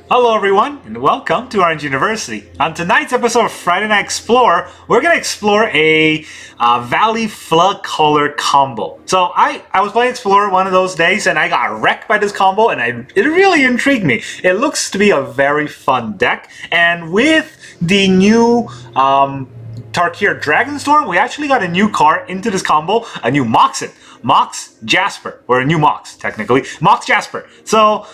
Hello everyone, and welcome to Orange University. On tonight's episode of Friday Night Explore, we're going to explore a Valley Floodcaller combo. So I was playing Explorer one of those days, and I got wrecked by this combo, and it really intrigued me. It looks to be a very fun deck, and with the new Tarkir Dragonstorm, we actually got a new card into this combo, a new moxen. Mox Jasper, or a new Mox, technically. Mox Jasper. So,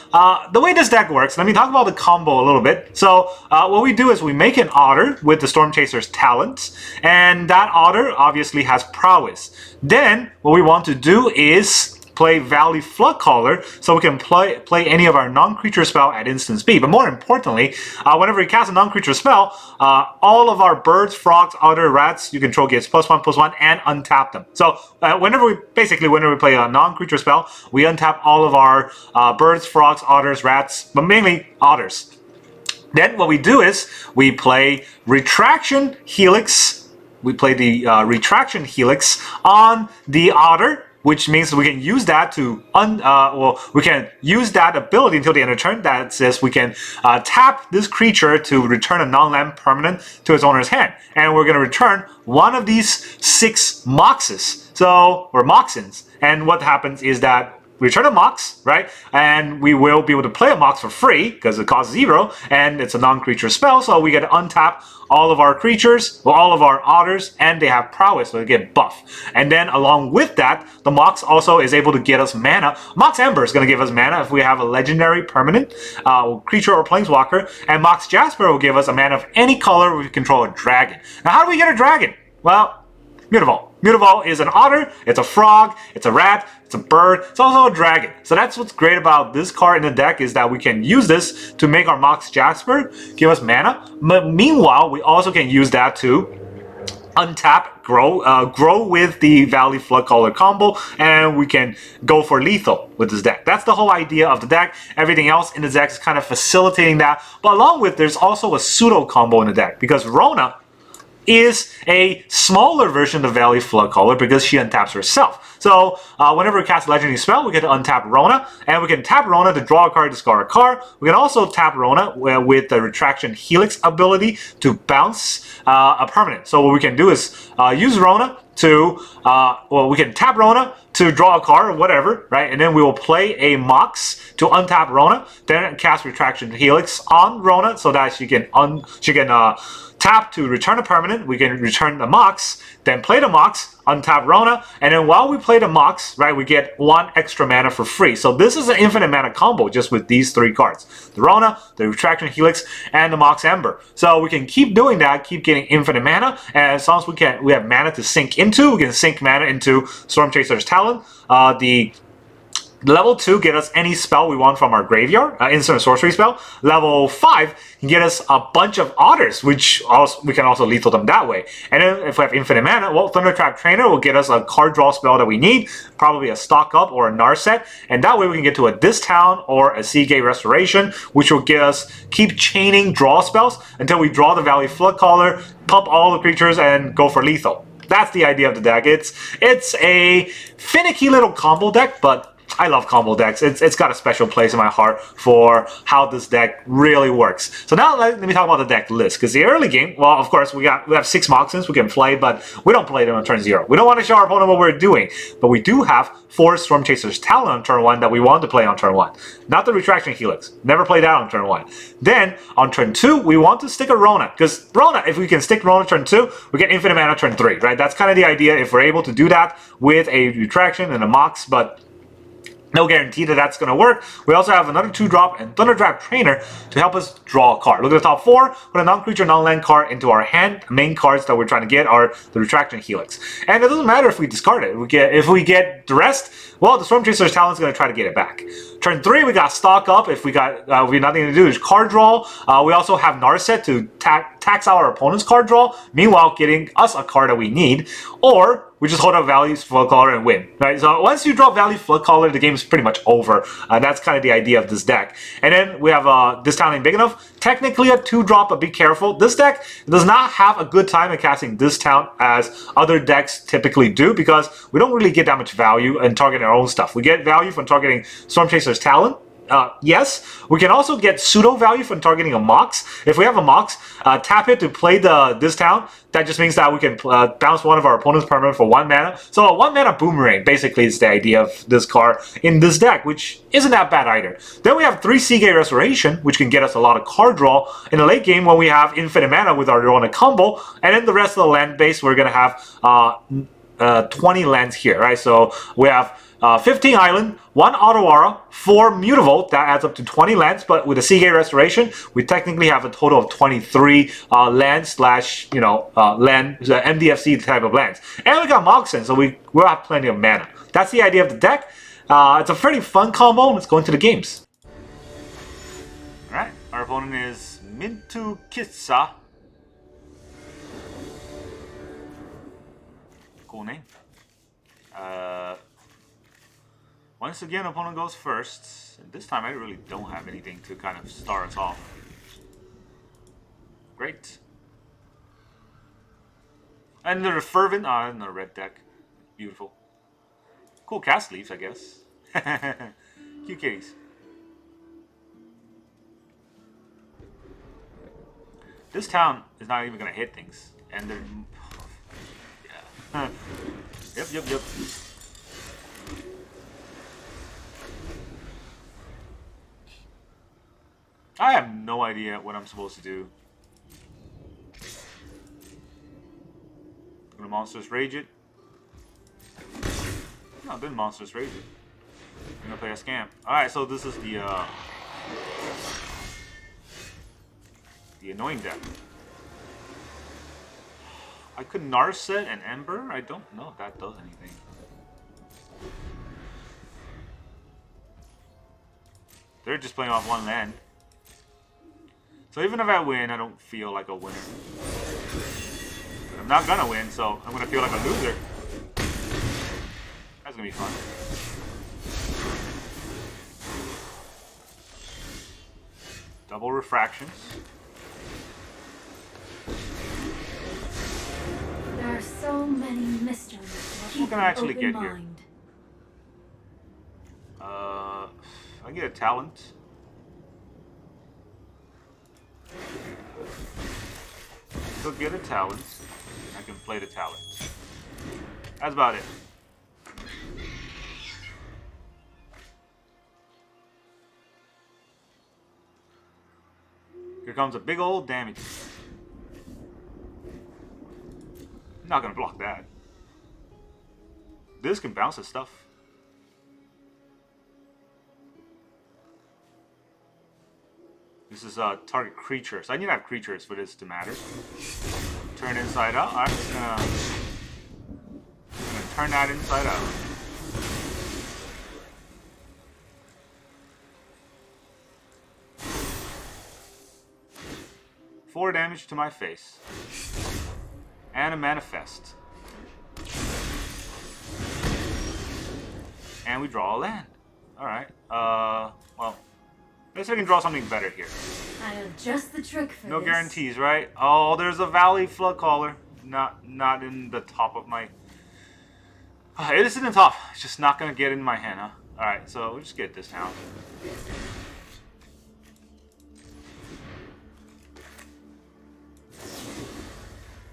the way this deck works, let me talk about the combo a little bit. So, what we do is we make an otter with the Storm Chaser's talents, and that otter obviously has prowess. Then, what we want to do is play Valley Floodcaller, so we can play any of our non-creature spell at instant speed. But more importantly, whenever we cast a non-creature spell, all of our birds, frogs, otter, rats you control gets +1/+1 and untap them. So whenever we play a non-creature spell, we untap all of our birds, frogs, otters, rats, but mainly otters. Then what we do is we play Retraction Helix. We play the Retraction Helix on the otter, which means we can use that to we can use that ability until the end of turn. That says we can tap this creature to return a non-land permanent to its owner's hand, and we're going to return one of these 6 moxes, or moxens. And what happens is that we return a mox, right? And we will be able to play a mox for free because it costs 0 and it's a non-creature spell. So we get to untap all of our creatures, well, all of our otters, and they have prowess, so they get buff. And then along with that, the mox also is able to get us mana. Mox Amber is going to give us mana if we have a legendary permanent creature or planeswalker, and Mox Jasper will give us a mana of any color if we control a dragon. Now, how do we get a dragon? Well, Mutavault. Mutavault is an otter, it's a frog, it's a rat, it's a bird, it's also a dragon. So that's what's great about this card in the deck, is that we can use this to make our Mox Jasper give us mana. But meanwhile, we also can use that to untap, grow with the Valley Floodcaller combo, and we can go for lethal with this deck. That's the whole idea of the deck. Everything else in the deck is kind of facilitating that. But along with, there's also a pseudo combo in the deck, because Rona is a smaller version of Valley Floodcaller because she untaps herself. So whenever we cast a legendary spell, we get to untap Rona, and we can tap Rona to draw a card, discard a card. We can also tap Rona with the Retraction Helix ability to bounce a permanent. So what we can do is use Rona to, we can tap Rona to draw a card or whatever, right? And then we will play a Mox to untap Rona, then cast Retraction Helix on Rona so that she can tap to return a permanent. We can return the Mox, then play the Mox, untap Rona, and then while we play the Mox, right, we get 1 extra mana for free. So this is an infinite mana combo just with these 3 cards: the Rona, the Retraction Helix, and the Mox Amber. So we can keep doing that, keep getting infinite mana, and as long as we have mana to sink into, we can sink mana into Storm Chaser's Talon. The Level 2 get us any spell we want from our graveyard, instant sorcery spell. Level 5 can get us a bunch of otters, which we can also lethal them that way. And then if we have infinite mana, well, Thundertrap Trainer will get us a card draw spell that we need, probably a Stock Up or a Narset, and that way we can get to a This Town or a Seagate Restoration, which will get us keep chaining draw spells until we draw the Valley Floodcaller, pump all the creatures, and go for lethal. That's the idea of the deck. It's a finicky little combo deck, but I love combo decks. It's got a special place in my heart for how this deck really works. So now let me talk about the deck list, because the early game, well, of course, we have 6 Moxens we can play, but we don't play them on turn 0. We don't want to show our opponent what we're doing, but we do have 4 Storm Chaser's Talon on turn 1 that we want to play on turn 1. Not the Retraction Helix. Never play that on turn 1. Then, on turn 2, we want to stick a Rona, because Rona, if we can stick Rona turn 2, we get infinite mana turn 3, right? That's kind of the idea if we're able to do that with a Retraction and a Mox, but no guarantee that that's going to work. We also have another 2-drop and Thundertrap Trainer to help us draw a card. Look at the top 4, put a non-creature, non-land card into our hand. The main cards that we're trying to get are the Retraction Helix. And it doesn't matter if we discard it. If we get the rest, well, the Storm Chaser's Talon is going to try to get it back. Turn 3, we got Stock Up. If we have nothing to do, is card draw. We also have Narset to tax our opponent's card draw, meanwhile getting us a card that we need. Or we just hold up Valley Floodcaller and win, right? So once you draw Valley Floodcaller, the game is pretty much over. That's kind of the idea of this deck. And then we have This Town Ain't Big Enough. Technically a 2-drop, but be careful. This deck does not have a good time at casting This Town as other decks typically do, because we don't really get that much value in targeting our own stuff. We get value from targeting Storm Chaser's Talon, yes, we can also get pseudo value from targeting a Mox. If we have a Mox, tap it to play this town. That just means that we can bounce one of our opponent's permanent for 1 mana. So a 1 mana boomerang basically is the idea of this card in this deck, which isn't that bad either. Then we have 3 Seagate Restoration, which can get us a lot of card draw in the late game when we have infinite mana with our Rona combo. And then the rest of the land base, we're going to have 20 lands here, right? So we have 15 island, 1 Otawara, 4 Mutavault, that adds up to 20 lands, but with a Seagate Restoration, we technically have a total of 23 lands slash, land, MDFC type of lands. And we got Moxen, so we'll have plenty of mana. That's the idea of the deck. It's a pretty fun combo. Let's go into the games. Alright, our opponent is Mintukitsa. Cool name. Once again, opponent goes first. And this time I really don't have anything to kind of start us off. Great. And the Fervent, no red deck. Beautiful. Cool cast leaves, I guess. Cute kitties. This town is not even gonna hit things. And they're... yeah. Yep. I have no idea what I'm supposed to do. I'm gonna Monstrous Rage it. No, didn't Monstrous Rage it. I'm gonna play a Scamp. Alright, so this is the annoying deck. I could Narset and Ember? I don't know if that does anything. They're just playing off 1 land. So even if I win, I don't feel like a winner. But I'm not gonna win, so I'm gonna feel like a loser. That's gonna be fun. Double refractions. There are so many mysteries. What can I actually get here? I get a talent. Could get a talent. I can play the talent. That's about it. Here comes a big old damage. I'm not gonna block that. This can bounce his stuff. This is target creatures. I need to have creatures for this to matter. Turn inside out. I'm just gonna turn that inside out. Four damage to my face. And a manifest. And we draw a land. Alright. Well. I guess I can draw something better here. I have just the trick for no this. guarantees, right? Oh, there's a Valley Floodcaller. Not in the top of my... It is in the top. It's just not going to get in my hand, huh? Alright, so we'll just get this down.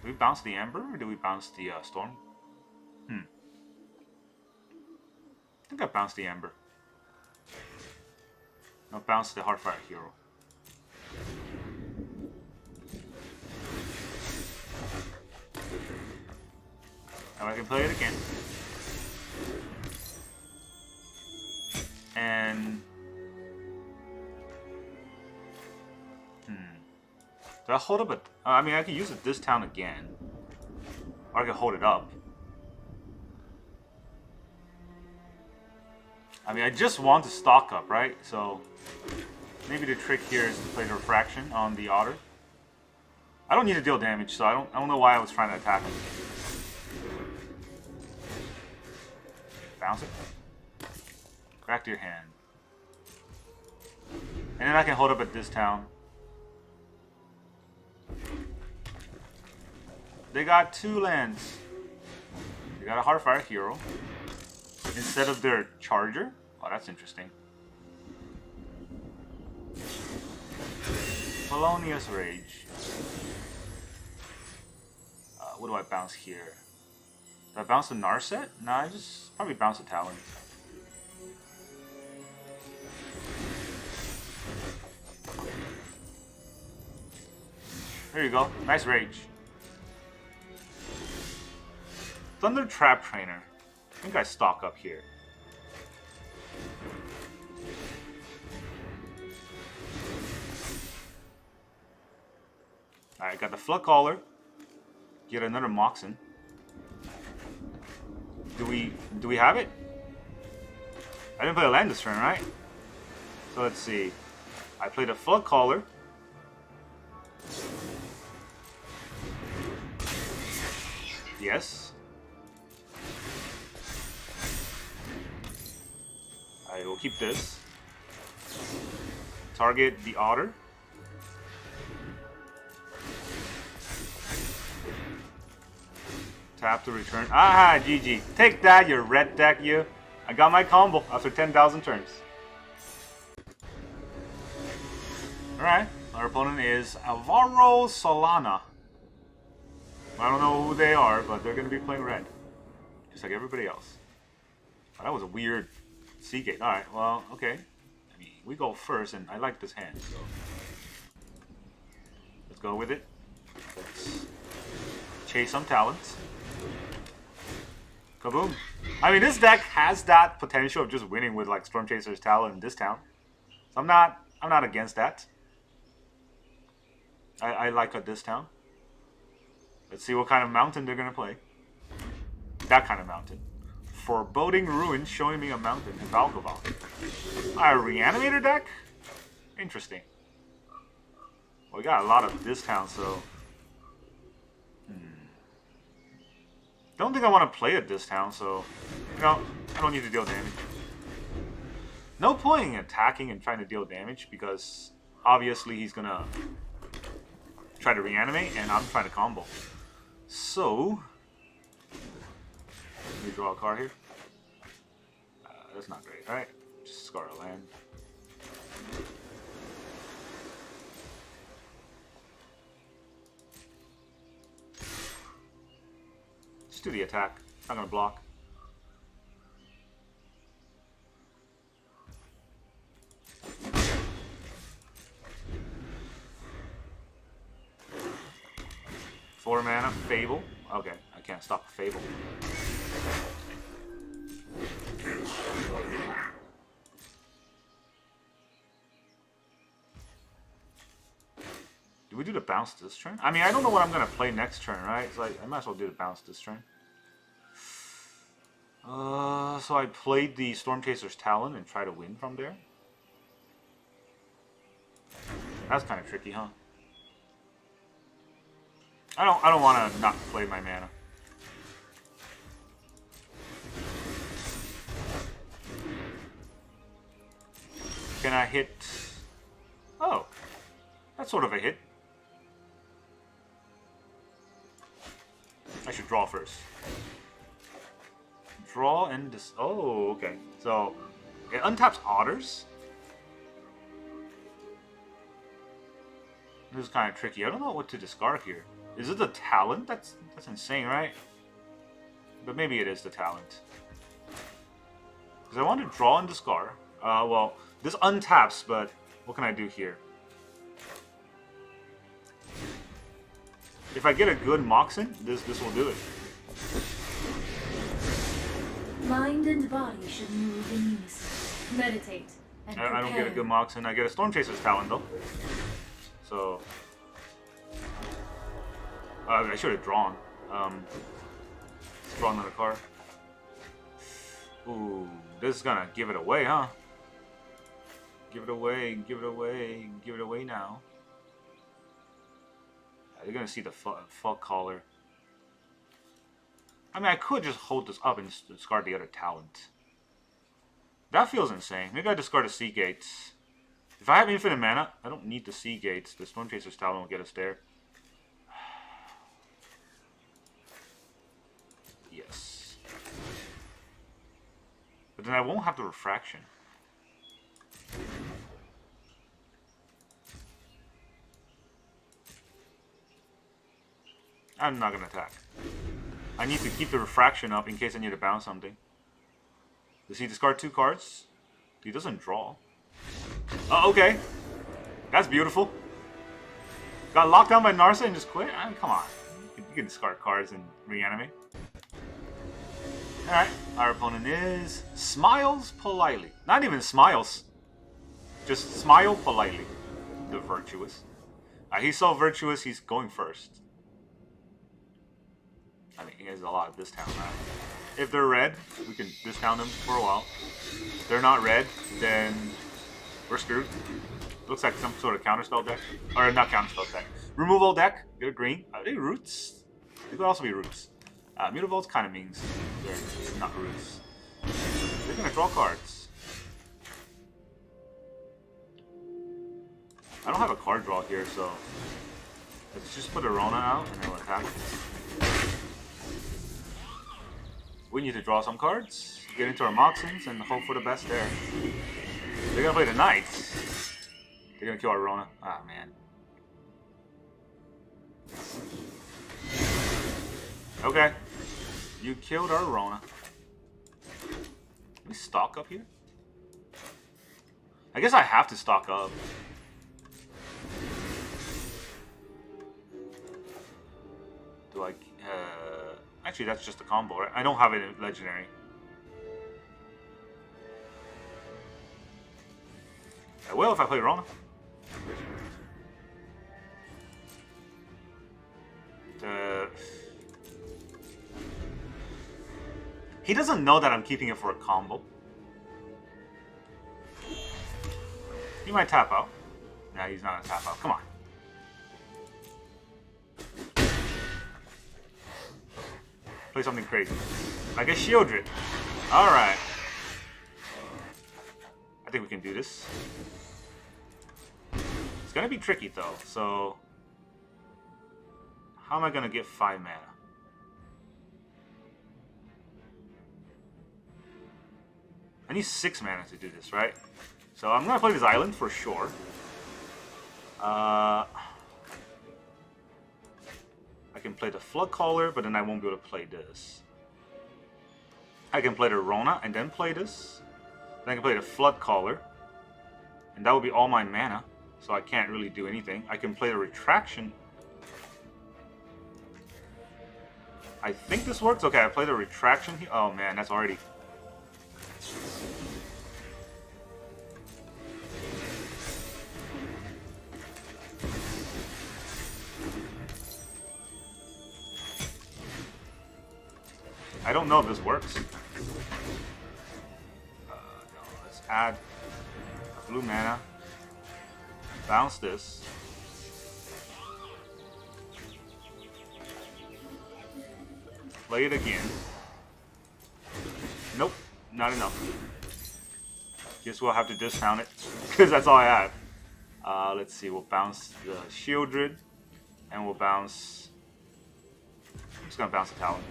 Do we bounce the Amber or do we bounce the Storm? I think I bounced the Amber. No, bounce the Heartfire Hero. Now I can play it again. And... Do I hold up a... I mean, I can use it this town again. Or I can hold it up. I mean, I just want to stock up, right? So, maybe the trick here is to play the Refraction on the Otter. I don't need to deal damage, so I don't know why I was trying to attack him. Bounce it. Back to your hand. And then I can hold up at this town. They got 2 lands. They got a Heartfire Hero instead of their Charger. Oh, that's interesting. Felonious Rage. What do I bounce here? Do I bounce the Narset? No, I just probably bounce the Talon. There you go. Nice Rage. Thunder Trap Trainer. I think I stock up here. Alright, got the Floodcaller. Get another Moxen. Do we have it? I didn't play a land this turn, right? So let's see. I played a Floodcaller. Yes. I will keep this. Target the Otter. Tap to return. Ah, GG. Take that, you red deck, you. I got my combo after 10,000 turns. Alright, our opponent is Alvaro Solana. I don't know who they are, but they're going to be playing red. Just like everybody else. Oh, that was a weird Seagate. Alright, well, okay. I mean, we go first, and I like this hand, so... Let's go with it. Let's chase some talents. Kaboom. I mean, this deck has that potential of just winning with, like, Storm Chaser's Talon in this town. So I'm not against that. I like a this town. Let's see what kind of mountain they're gonna play. That kind of mountain. Foreboding Ruin showing me a mountain in Valgavon. A Reanimator deck? Interesting. Well, we got a lot of this town, so... Don't think I want to play at this town, so... You know, I don't need to deal damage. No point in attacking and trying to deal damage, because... Obviously he's gonna... try to reanimate, and I'm trying to combo. So... Let me draw a card here. That's not great, right? Just scar a land. Just do the attack. Not gonna block. Four mana, Fable. Okay, I can't stop a Fable. Do we do the bounce this turn? I mean, I don't know what I'm gonna play next turn, right? So I might as well do the bounce this turn. So I played the Storm Chaser's Talon and try to win from there. That's kind of tricky, huh? I don't want to not play my mana. Can I hit? Oh, that's sort of a hit. I should draw first. Draw and this. Oh, okay. So it untaps Otters. This is kind of tricky. I don't know what to discard here. Is it the Talent? That's insane, right? But maybe it is the Talent. Because I want to draw and discard. Well, this untaps, but what can I do here? If I get a good Moxen, this will do it. Mind and body should move in unison. Meditate and prepare. I don't get a good Moxen. I get a Storm Chaser's Talon, though. So... I should have drawn. Let's draw another card. Ooh, this is gonna give it away, huh? Give it away, give it away, give it away now. You're gonna see the Floodcaller. I mean, I could just hold this up and just discard the other Talent. That feels insane. Maybe I discard a Seagate. If I have infinite mana, I don't need the Seagates. The Storm Chaser's Talon will get us there. Yes. But then I won't have the Refraction. I'm not gonna attack. I need to keep the refraction up in case I need to bounce something. Does he discard 2 cards? He doesn't draw. Oh, okay. That's beautiful. Got locked down by Narset and just quit? I mean, come on. You can discard cards and reanimate. Alright, our opponent is... Smiles politely. Not even smiles. Just smile politely. The virtuous. He's so virtuous, he's going first. I mean, he has a lot of discount, right? If they're red, we can discount them for a while. If they're not red, then we're screwed. Looks like some sort of counterspell deck. Or not counterspell deck. Removal deck. Get a green. Are they roots? They could also be roots. Mutavault kind of means they're not roots. They're going to draw cards. I don't have a card draw here, so let's just put a Rona out and then we'll attack. We need to draw some cards, get into our moxens, and hope for the best there. They're gonna play the Knights. They're gonna kill our Rona. Ah, man. Okay. You killed our Rona. Can we stock up here? I guess I have to stock up. Do I... Actually, that's just a combo, right? I don't have it in Legendary. I will if I play Rona. He doesn't know that I'm keeping it for a combo. He might tap out. Nah, he's not gonna tap out. Come on. Play something crazy. Like a Shieldred. Alright. I think we can do this. It's gonna be tricky though, so... How am I gonna get 5 mana? I need 6 mana to do this, right? So I'm gonna play this island for sure. I can play the Floodcaller, but then I won't be able to play this. I can play the Rona and then play this. Then I can play the Floodcaller. And that will be all my mana. So I can't really do anything. I can play the Retraction. I think this works. Okay, I play the Retraction here. Oh man, that's already... I don't know if this works. No, let's add a blue mana. Bounce this. Play it again. Nope, not enough. Guess we'll have to discount it, because that's all I have. Let's see, we'll bounce the Shieldred, and we'll bounce... I'm just gonna bounce the Talon.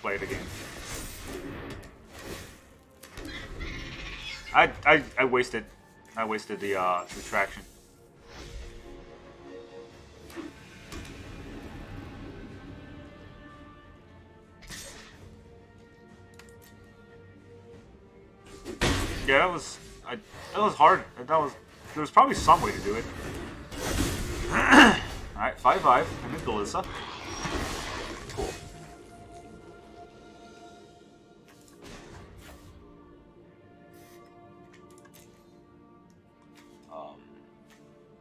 Play it again. I wasted the Retraction. Yeah, that was hard. There was probably some way to do it. Alright, 5/5. I'm in Galissa. Cool.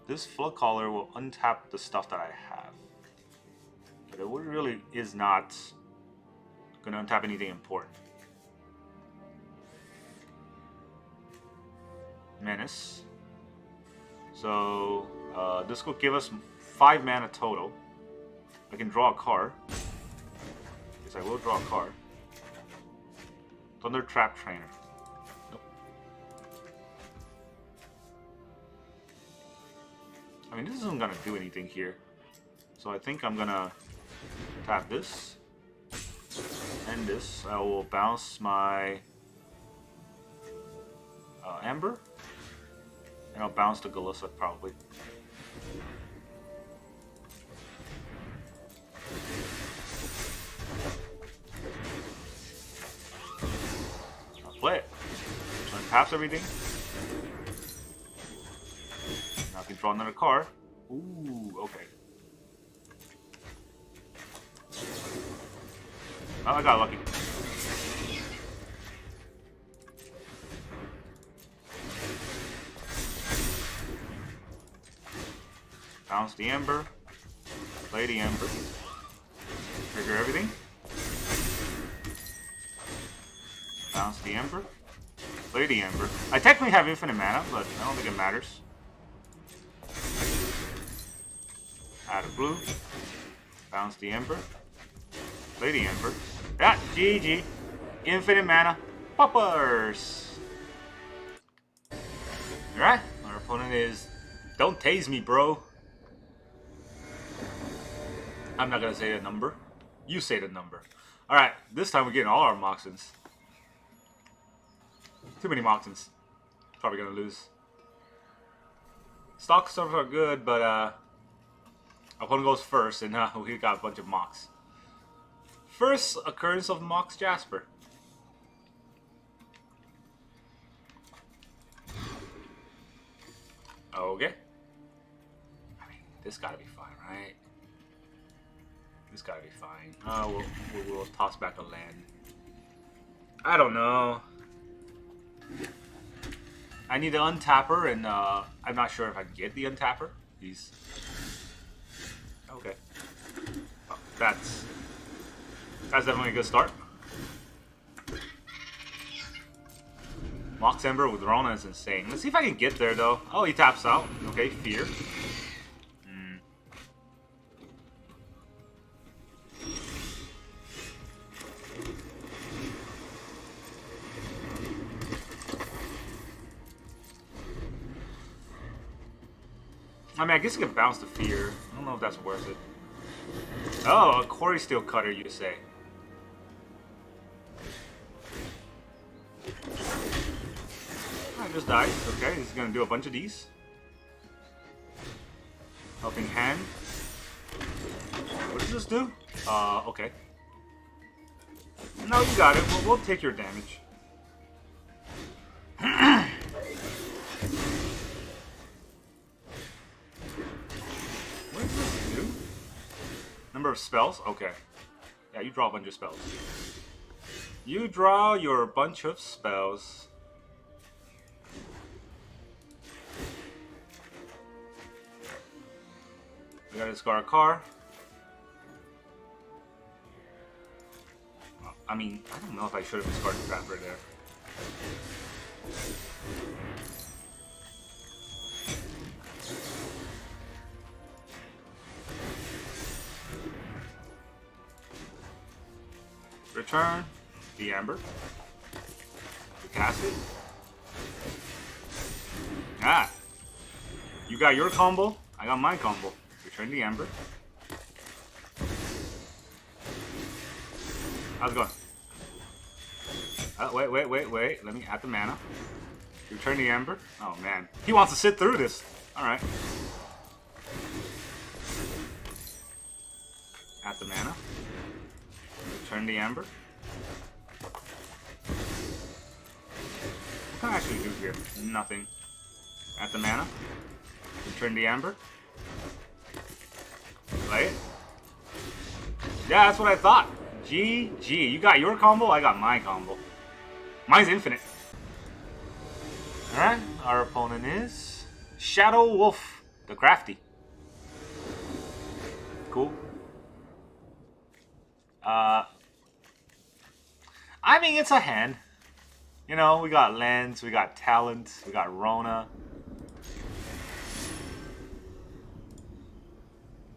This Floodcaller will untap the stuff that I have. But it really is not going to untap anything important. Menace. So, this will give us 5 mana total. I can draw a card. Yes, I will draw a card. Thunder Trap Trainer. Nope. I mean, this isn't gonna do anything here. So I think I'm gonna tap this. And this. I will bounce my Amber. And I'll bounce to Galissa probably. I'll play it. Untaps everything. Now I can draw another card. Ooh, okay. Oh, I got lucky. Bounce the Ember. Play the Ember. Trigger everything. Bounce the Ember. Play the Ember. I technically have infinite mana, but I don't think it matters. Add a blue. Bounce the Ember. Play the Ember. Yeah, GG. Infinite mana. Poppers! Alright, our opponent is... Don't tase me, bro. I'm not gonna say the number. You say the number. Alright, this time we're getting all our moxens. Too many moxens. Probably gonna lose. Stock stuff are good, but our opponent goes first, and we got a bunch of mox. First occurrence of Mox Jasper. Okay. I mean, this gotta be fine, right? This gotta be fine. We'll toss back a land. I don't know. I need the untapper, and I'm not sure if I can get the untapper. He's okay. Oh, that's definitely a good start. Mox Amber with Rona is insane. Let's see if I can get there, though. Oh, he taps out. Okay, Fear. I mean, I guess you can bounce the Fear. I don't know if that's worth it. Oh, a Quarry Steel Cutter, you say. Just dies. Okay, he's gonna do a bunch of these. Helping Hand. What does this do? Okay. No, you got it. We'll take your damage. What does this do? Number of spells? Okay. Yeah, you draw a bunch of spells. You draw your bunch of spells. We gotta discard a card. I mean, I don't know if I should have discarded Trap right there. Return the Amber. We cast it. Ah! You got your combo, I got my combo. Return the Amber. How's it going? Wait. Let me add the mana. Return the Amber. Oh, man. He wants to sit through this. Alright. Add the mana. Return the Amber. What can I actually do here? Nothing. Add the mana. Return the Amber. Play it. Yeah, that's what I thought. GG. You got your combo, I got my combo. Mine's infinite. Alright, our opponent is Shadow Wolf, the Crafty. Cool. I mean, it's a hand. You know, we got lands, we got talent, we got Rona.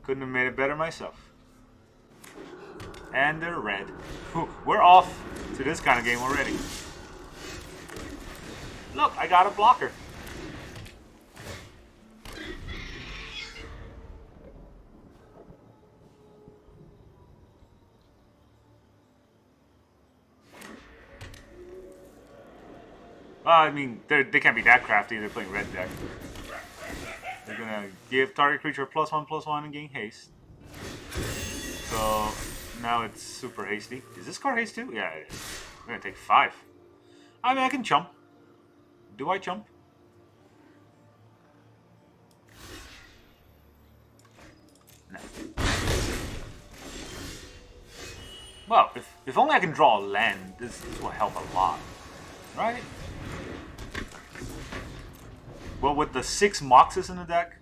Couldn't have made it better myself. And they're red. We're off to this kind of game already. Look, I got a blocker. Well, I mean, they can't be that crafty. They're playing red deck. They're gonna give target creature +1/+1 and gain haste. So now it's super hasty. Is this card haste too? Yeah, it is. I'm gonna take 5. I mean, I can jump. Do I jump? No. Well, if only I can draw a land, this will help a lot. Right? Well, with the 6 Moxes in the deck,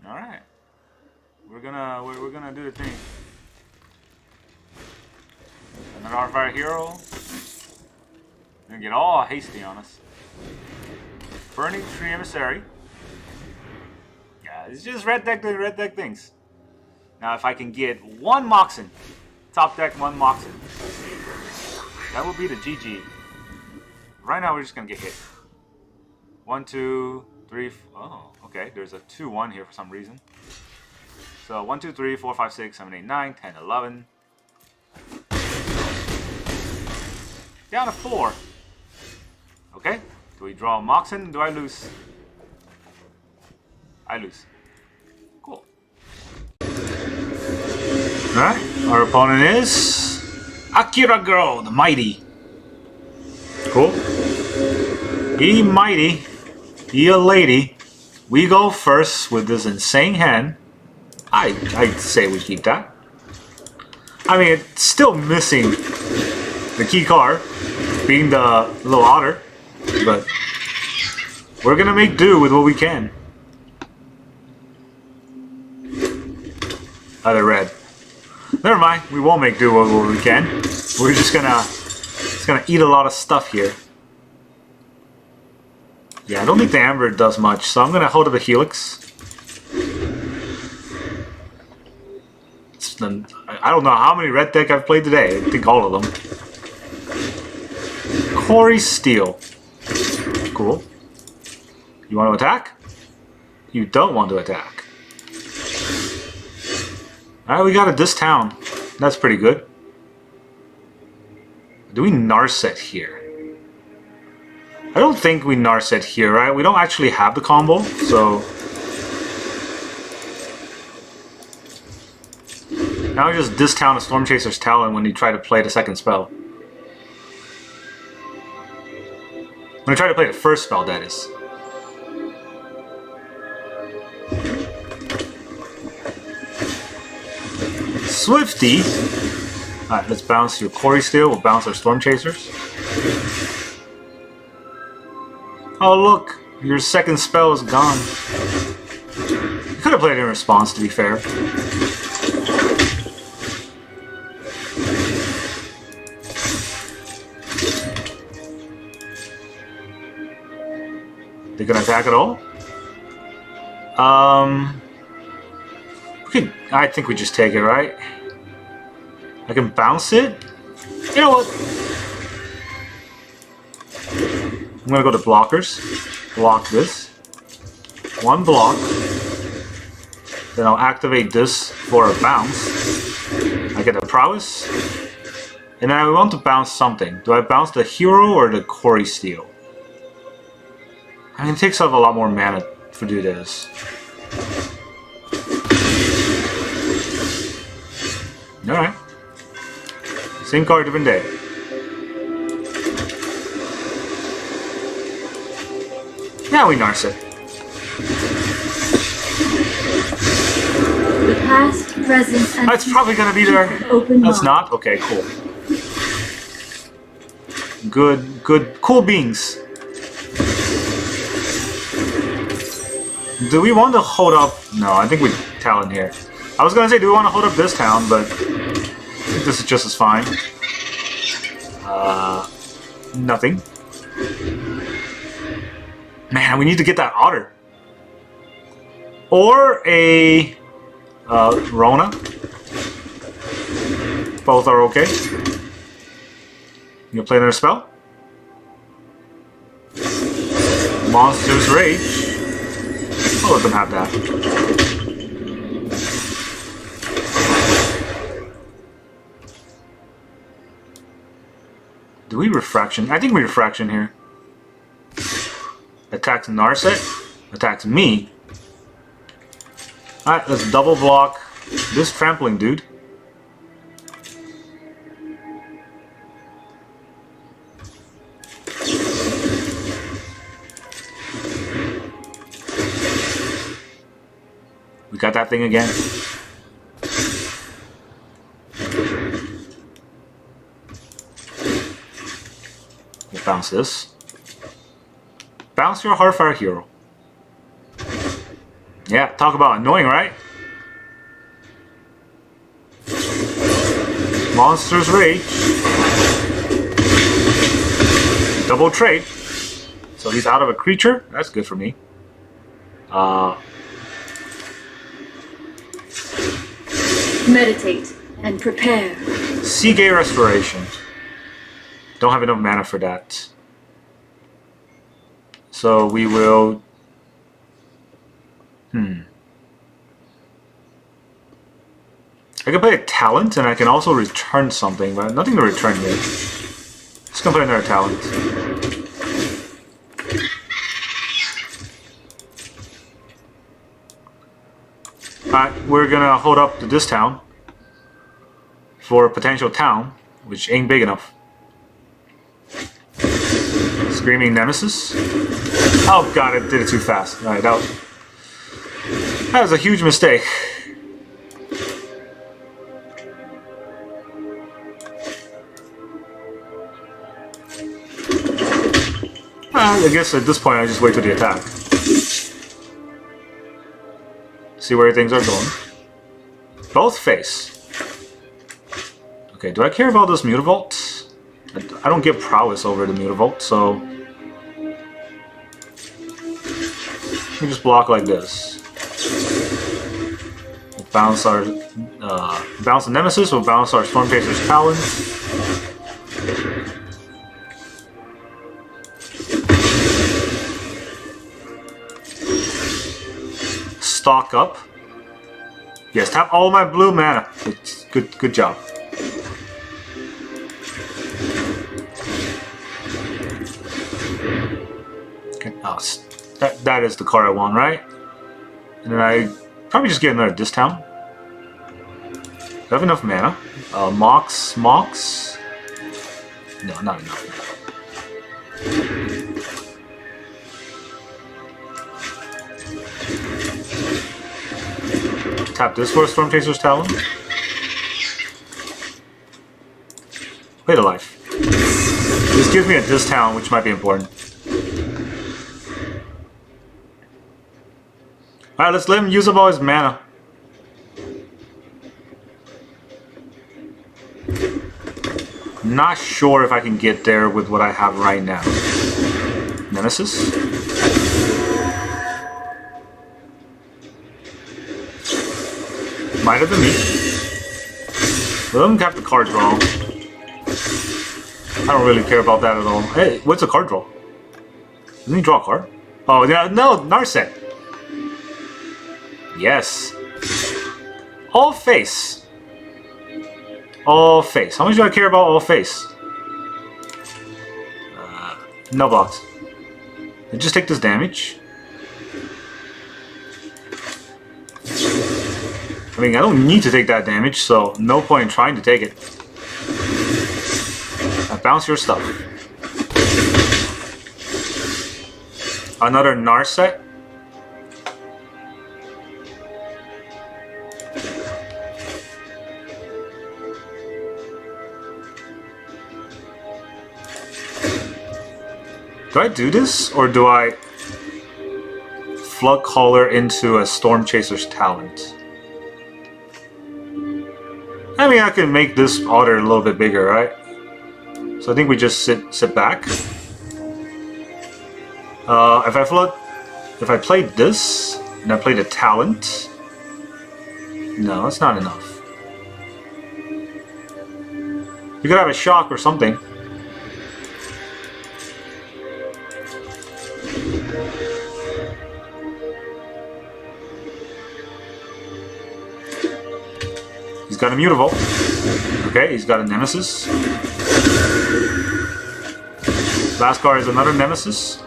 all right, we're gonna do the thing. Another Hardfire Hero. Gonna get all hasty on us. Burning Tree Emissary. Yeah, it's just red deck doing red deck things. Now, if I can get 1 Moxen, top deck 1 Moxen, that would be the GG. Right now, we're just gonna get hit. 1, 2, 3. Oh, okay. There's a 2/1 here for some reason. So 1, 2, 3, 4, 5, 6, 7, 8, 9, 10, 11. Down to 4. Okay. Do we draw a Moxen? Do I lose? I lose. Cool. Alright. Our opponent is Akira Girl, the Mighty. Cool. He mighty. He a lady. We go first with this insane hand. I'd say we keep that. I mean, it's still missing the key card, being the little otter, but we're gonna make do with what we can. Other red. Never mind, we won't make do with what we can. We're just gonna eat a lot of stuff here. Yeah, I don't think the Amber does much, so I'm gonna hold up the Helix. I don't know how many red deck I've played today. I think all of them. Quarry Steel. Cool. You want to attack? You don't want to attack. Alright, we got a this town. That's pretty good. Do we Narset here? I don't think we Narset here, right? We don't actually have the combo, so... Now we just discount a Storm Chaser's Talon when you try to play the second spell. When you try to play the first spell, that is. Swifty! Alright, let's bounce your Quarry Steel. We'll bounce our Storm Chasers. Oh look! Your second spell is gone. You could have played in response, to be fair. They gonna attack at all? I think we just take it, right? I can bounce it? You know what? I'm gonna go to blockers. Block this. 1 block. Then I'll activate this for a bounce. I get a prowess. And then I want to bounce something. Do I bounce the hero or the Quarry Steel? I mean, it takes up a lot more mana to do this. Alright. Same card, different day. Now we Narset. The past, present, and That's probably gonna be there. That's not? Okay, cool. Good. Cool beans. Do we want to hold up? No, I think we Talon here. I was gonna say, do we want to hold up this town, but I think this is just as fine. Nothing. Man, we need to get that otter. Or a Rona. Both are okay. You gonna play another spell? Monster's Rage. I'll let them have that. we Refraction? I think we Refraction here. Attacks Narset. Attacks me. Alright, let's double block this trampling dude. We got that thing again. We'll bounce this. Bounce your Heartfire hero. Yeah, talk about annoying, right? Monster's Rage. Double trade. So he's out of a creature. That's good for me. Meditate and prepare. Seagate Restoration. Don't have enough mana for that. So we will... I can play a talent and I can also return something, but nothing to return yet. Just gonna play another talent. Alright, we're gonna hold up to this town for a potential town, which ain't big enough. Screaming Nemesis. Oh god, I did it too fast. Alright, that was a huge mistake. I guess at this point I just wait for the attack. See where things are going. Both face. Okay, do I care about this Mutavault? I don't get prowess over the Mutavault, so... we just block like this. We'll bounce our... bounce the Nemesis, we'll bounce our Stormchaser's Talon. Stock up. Yes, tap all my blue mana. It's good job. Okay, oh, that is the card I want, right? And then I probably just get another discount. Do I have enough mana? Mox? No, not enough. Tap this for Stormchaser's Talon. Wait a life. This gives me a discount, which might be important. Alright, let's let him use up all his mana. Not sure if I can get there with what I have right now. Nemesis? Might have been me. Let him cap the card draw. I don't really care about that at all. Hey, what's a card draw? Doesn't he draw a card? Oh, yeah, no, Narset. Yes. All face. All face. How much do I care about all face? No box. Just take this damage. I mean, I don't need to take that damage, so no point in trying to take it. Bounce your stuff. Another Narset. Do I do this, or do I Floodcaller into a Stormchaser's Talent? I mean, I can make this order a little bit bigger, right? So I think we just sit back. If I played this and I played a talent, no, that's not enough. You could have a shock or something. He's got a Mutavault. Okay, he's got a Nemesis. Last card is another Nemesis.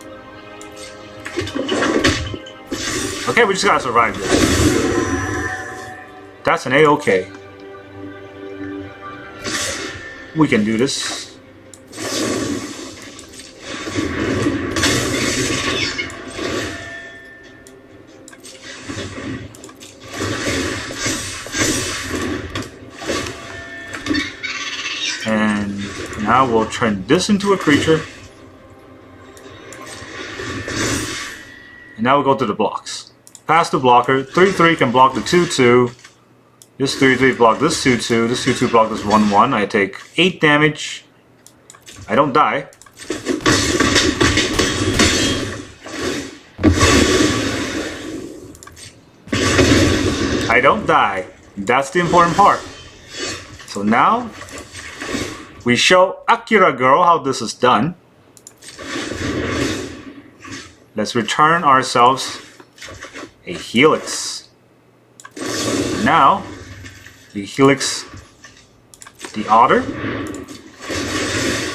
Okay, we just gotta survive this. That's an A-OK. We can do this. And now we'll turn this into a creature. And now we'll go to the blocks. Pass the blocker. 3/3 can block the 2/2. This 3/3 block this 2/2. This 2/2 block this 1/1. I take 8 damage. I don't die. I don't die. That's the important part. So now we show Akira Girl how this is done. Let's return ourselves a Helix. Now, the Helix, the Otter.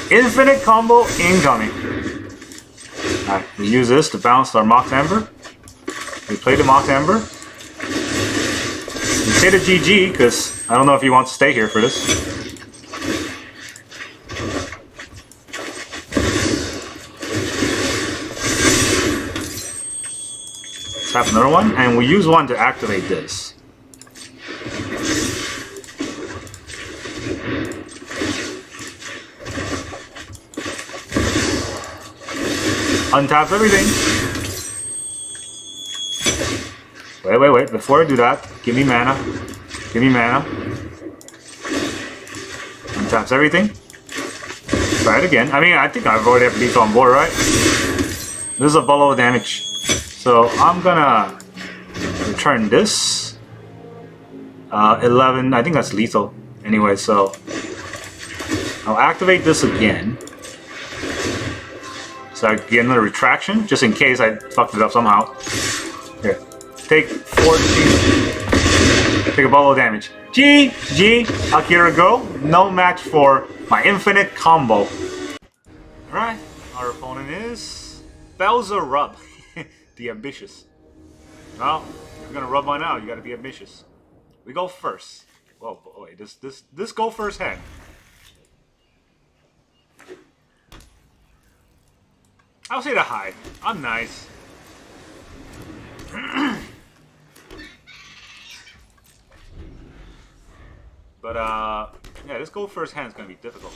Infinite combo incoming. Alright, we use this to bounce our Mox Amber. We play the Mox Amber. We say the GG, because I don't know if he wants to stay here for this. Let's have another one, and we use one to activate this. Untaps everything. Wait. Before I do that, give me mana. Give me mana. Untaps everything. Try it again. I mean, I think I've already have lethal on board, right? This is a bolo of damage. So I'm gonna return this. 11, I think that's lethal. Anyway, so I'll activate this again. So I get another retraction, just in case I fucked it up somehow. Here, take 14. Take a bolo of damage. GG, Akira Go. No match for my infinite combo. Alright, our opponent is Bowser Rub. The ambitious. Well, if you're gonna rub one out, you gotta be ambitious. We go first. Whoa, wait, this go first hand. I'll say the high. I'm nice. But yeah, this go first hand is gonna be difficult.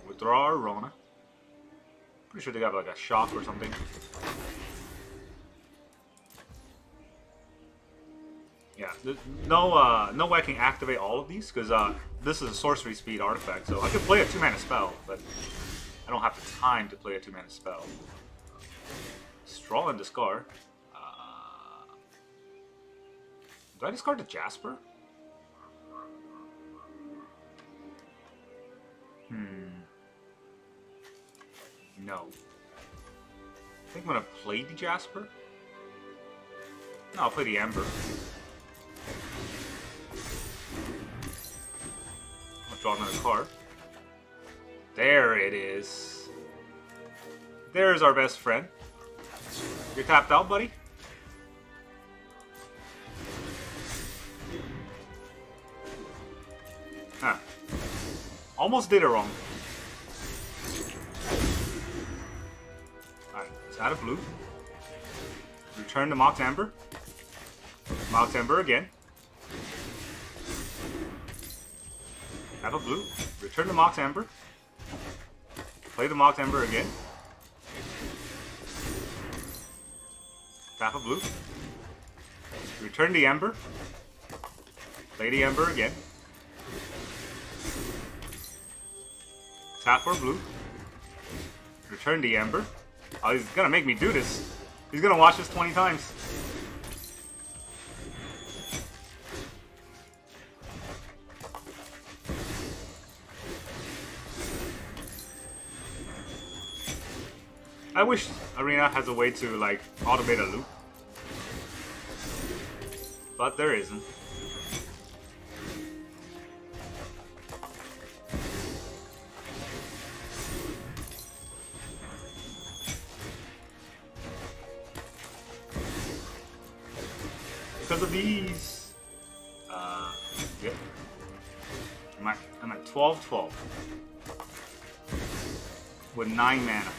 Withdraw our Rona. Pretty sure they got like a shock or something. Yeah, no way I can activate all of these because this is a sorcery speed artifact, so I could play a 2-mana spell, but I don't have the time to play a 2-mana spell. Straw and discard. Do I discard the Jasper? No. I think I'm gonna play the Jasper. No, I'll play the Amber. I'll draw another card. There it is. There's our best friend. You're tapped out, buddy. Huh. Almost did it wrong. Alright, let's add a blue. Return to Mox Amber. Mox Amber again. Have a blue. Return to Mox Amber. Play the Mox Amber again. Tap a blue. Return the Ember. Play the Ember again. Tap for blue. Return the Ember. Oh, he's gonna make me do this. He's gonna watch this 20 times. I wish Arena has a way to like automate a loop, but there isn't. because of these. Yeah. I'm at 12-12. With 9 mana.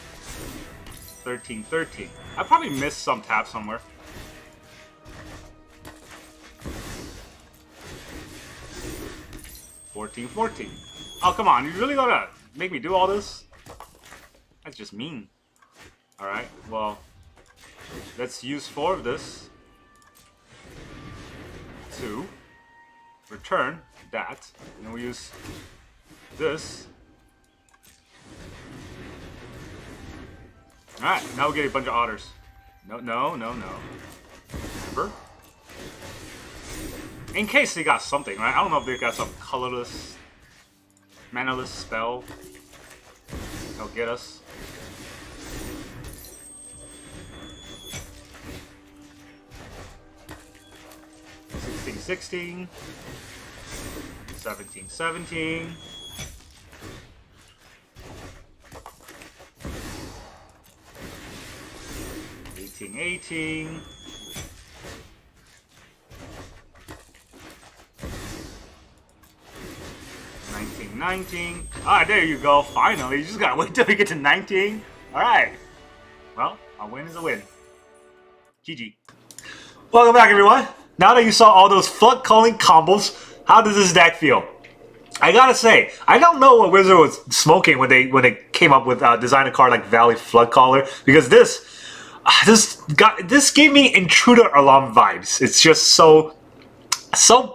13-13. I probably missed some tap somewhere. $14-14. Oh, come on. You really gotta make me do all this? That's just mean. Alright, well, let's use 4 of this to return that. And then we use this. Alright, now we'll get a bunch of otters. No. Remember? In case they got something, right? I don't know if they got some colorless, manaless spell that'll get us. $16-16, $17-17. $18-18. $19-19. Ah, there you go. Finally, you just gotta wait till we get to 19. Alright. Well, a win is a win. GG. Welcome back, everyone. Now that you saw all those flood calling combos, how does this deck feel? I gotta say, I don't know what Wizard was smoking when they came up with design a card like Valley Floodcaller, because this gave me Intruder Alarm vibes. It's just so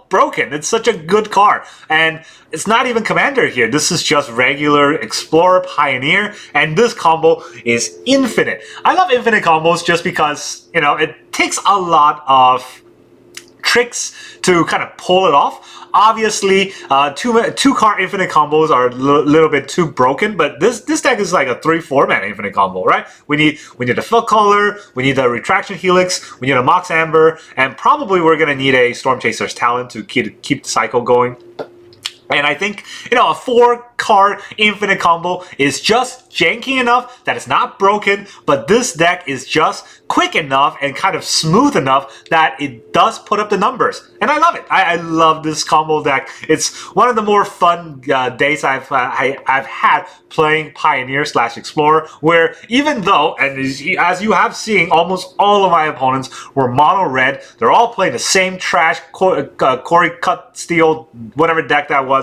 broken. It's such a good card, and it's not even Commander here. This is just regular Explorer, Pioneer, and this combo is infinite. I love infinite combos just because, you know, it takes a lot of tricks to kind of pull it off. Obviously, two card infinite combos are a little bit too broken, but this deck is like a 3-4 mana infinite combo, right? We need the Floodcaller, we need the Retraction Helix, we need a Mox Amber, and probably we're gonna need a Storm Chaser's Talent to keep the cycle going. And I think, you know, a 4-card infinite combo is just janky enough that it's not broken, but this deck is just quick enough and kind of smooth enough that it does put up the numbers. And I love it. I love this combo deck. It's one of the more fun days I've had playing Pioneer / Explorer, where even though, and as you have seen, almost all of my opponents were mono red, they're all playing the same trash Corey Cut Steel, whatever deck that was.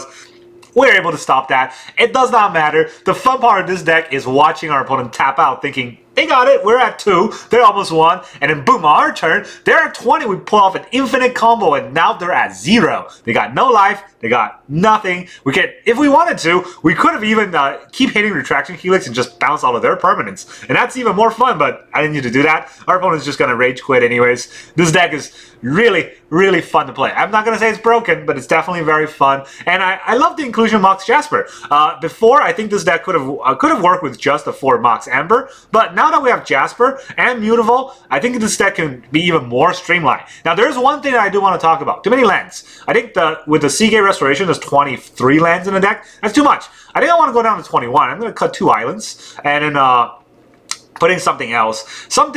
We're able to stop that. It does not matter. The fun part of this deck is watching our opponent tap out thinking, they got it, we're at 2, they're almost 1, and then boom, on our turn, they're at 20, we pull off an infinite combo, and now they're at 0. They got no life, they got nothing. We could, if we wanted to, we could have even keep hitting Retraction Helix and just bounce all of their permanents. And that's even more fun, but I didn't need to do that. Our opponent's just gonna rage quit anyways. This deck is really, really fun to play. I'm not gonna say it's broken, but it's definitely very fun. And I love the inclusion of Mox Jasper. Before, I think this deck could have worked with just the 4 Mox Amber, but now that we have Jasper and Mutavault, I think this deck can be even more streamlined. Now, there's one thing that I do want to talk about. Too many lands. I think with the Seagate Restoration, there's 23 lands in the deck. That's too much. I think I want to go down to 21. I'm going to cut 2 islands and then putting something else, some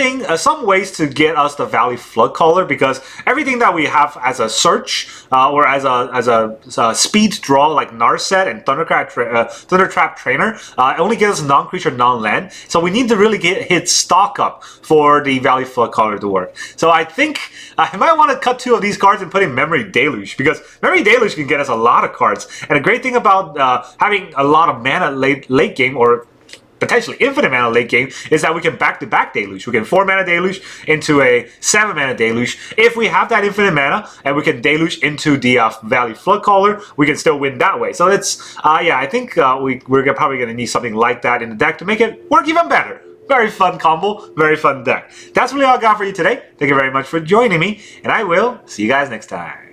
ways to get us the Valley Floodcaller, because everything that we have as a search or as a speed draw like Narset and Thundertrap Trainer only gives us non-creature, non-land. So we need to really hit stock up for the Valley Floodcaller to work. So I think I might want to cut 2 of these cards and put in Memory Deluge, because Memory Deluge can get us a lot of cards. And the great thing about having a lot of mana late game, or potentially infinite mana late game, is that we can back-to-back Deluge. We can 4 mana Deluge into a 7 mana Deluge. If we have that infinite mana and we can Deluge into the Valley Floodcaller, we can still win that way. So it's, yeah, I think we're probably going to need something like that in the deck to make it work even better. Very fun combo, very fun deck. That's really all I got for you today. Thank you very much for joining me, and I will see you guys next time.